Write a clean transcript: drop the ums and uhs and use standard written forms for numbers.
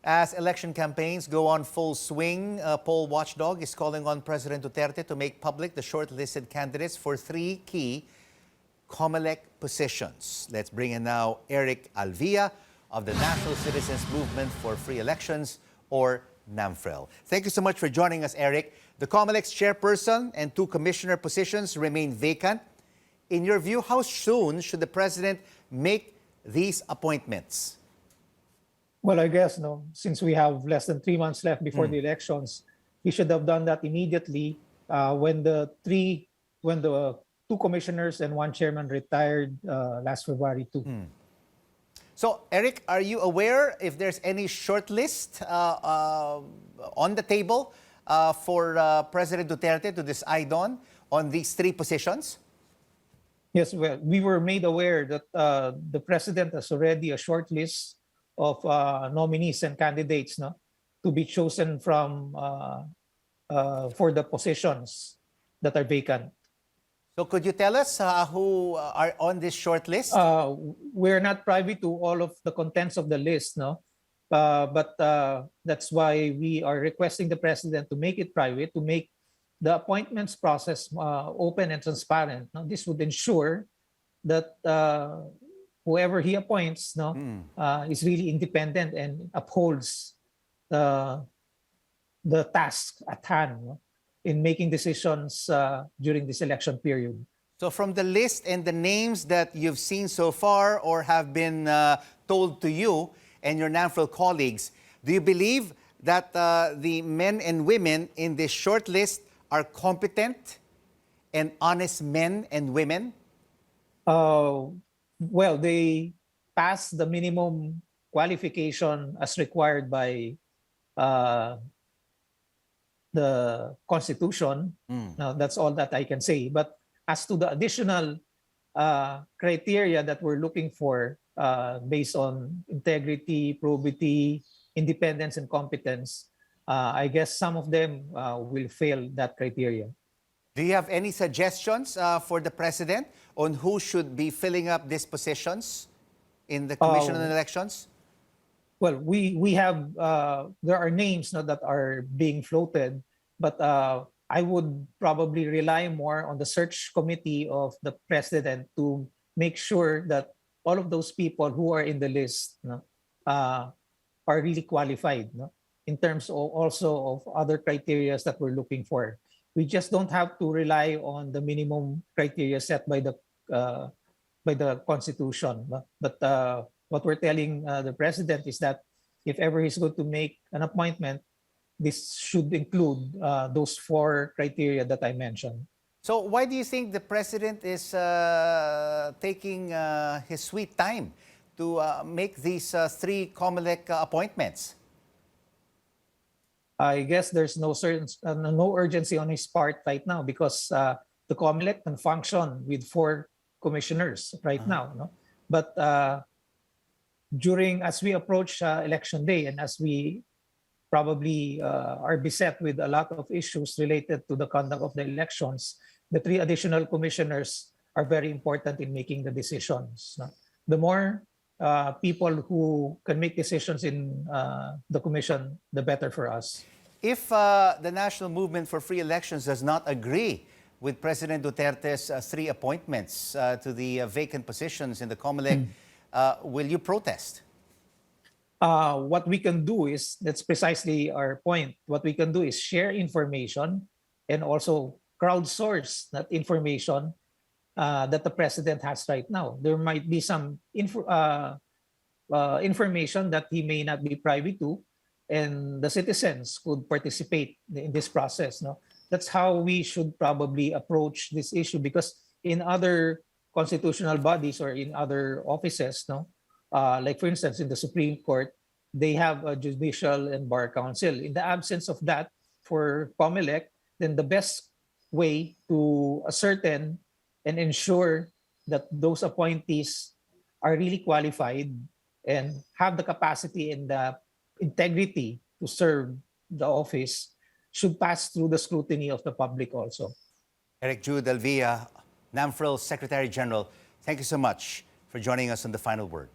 As election campaigns go on full swing, poll watchdog is calling on President Duterte to make public the shortlisted candidates for 3 key Comelec positions. Let's bring in now Eric Alvia of the National Citizens Movement for Free Elections, or NAMFREL. Thank you so much for joining us, Eric. The Comelec's chairperson and 2 commissioner positions remain vacant. In your view, how soon should the president make these appointments? Well, I guess since we have less than 3 months left before the elections, he should have done that immediately when the 2 commissioners and 1 chairman retired last February too. So, Eric, are you aware if there's any shortlist on the table for President Duterte to decide on these 3 positions? Yes, well, we were made aware that the president has already a short list of nominees and candidates to be chosen from for the positions that are vacant. So could you tell us who are on this short list? We're not privy to all of the contents of the list, but that's why we are requesting the president to make it private, to make the appointments process open and transparent. This would ensure that whoever he appoints is really independent and upholds the task at hand in making decisions during this election period. So from the list and the names that you've seen so far or have been told to you and your NAMFREL colleagues, do you believe that the men and women in this short list are competent and honest men and women? Well, they pass the minimum qualification as required by the Constitution. Now, that's all that I can say. But as to the additional criteria that we're looking for based on integrity, probity, independence, and competence, I guess some of them will fail that criteria. Do you have any suggestions for the president on who should be filling up these positions in the Commission on Elections? Well, we have, there are names that are being floated, but I would probably rely more on the search committee of the president to make sure that all of those people who are in the list are really qualified in terms of also of other criteria that we're looking for. We just don't have to rely on the minimum criteria set by the Constitution. But what we're telling the president is that if ever he's going to make an appointment, this should include those 4 criteria that I mentioned. So why do you think the president is taking his sweet time to make these 3 Comelec appointments? I guess there's no urgency on his part right now because the Comelec can function with 4 commissioners right now. But as we approach election day and as we probably are beset with a lot of issues related to the conduct of the elections, the 3 additional commissioners are very important in making the decisions. The more people who can make decisions in the commission, the better for us. If the National Movement for Free Elections does not agree with President Duterte's 3 appointments to the vacant positions in the Comelec, will you protest? What we can do is, that's precisely our point, what we can do is share information and also crowdsource that information that the president has right now. There might be some information that he may not be privy to, and the citizens could participate in this process. That's how we should probably approach this issue, because in other constitutional bodies or in other offices, like for instance in the Supreme Court, they have a judicial and bar council. In the absence of that for Comelec, then the best way to ascertain and ensure that those appointees are really qualified and have the capacity and the integrity to serve the office should pass through the scrutiny of the public also. Eric Jude, Alvia, NAMFREL Secretary General, thank you so much for joining us on The Final Word.